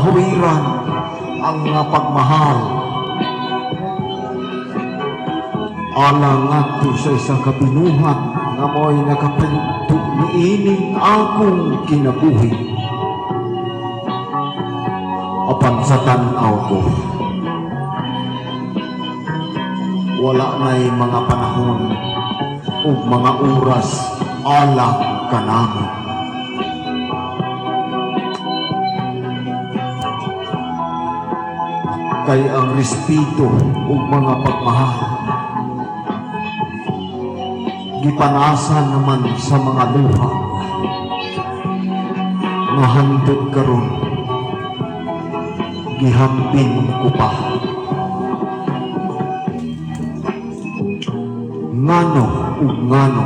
kahuiran ang nga pagmahal. Alang ato sa isang kabinuhat nga mo'y nakapalugtog niining akong kinabuhi. Apan sa tanaw ko, wala na'y mga panahon o mga oras alang kanamo. Kay ang respeto o mga pagmahal gipanasan naman sa mga luha nga hantod karon gihampin ko pa. Ngano ug ngano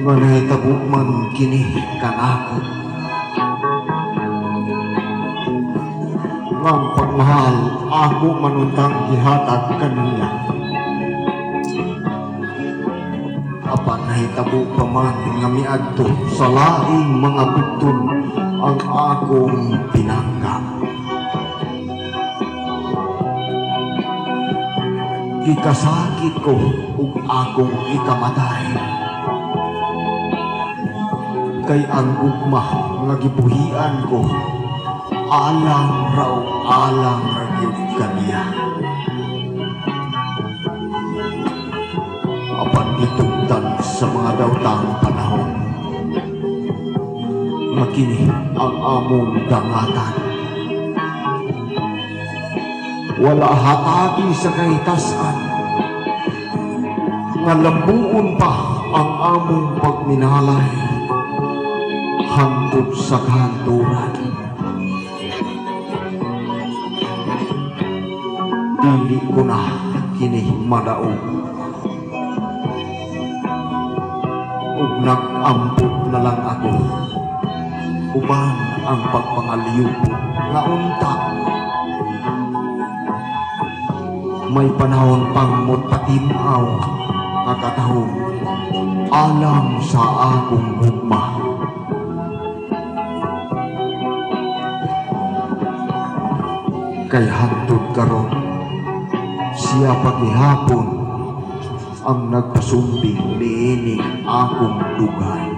nga nahitabo man kini kanako, nga ang pagmahal ako manuntang gihatag kaniya. Apan nahitabo pa man nga miadto sa laing mga bugton ang akong pinangga. Gikasakit ko ug akong ikamatay. Kay ang ugma nga gibuhian ko alang ra gyud kaniya. Apan gitugtan sa mga dawtang panahon nga kini ang among dangatan. Wala hatagi sa kahitasan nga lambuon pa ang among pagminalay hangtod sa kahanturan. Dili ko na kini madaog ug nag-ampot na lang ako uban ang pagpangaliyog nga unta. May panahon pang mutpatimaw nga katahong alang sa akong hugma. Kay hantod karon siya pagihapon ang nagpasumbing niining akong dugan.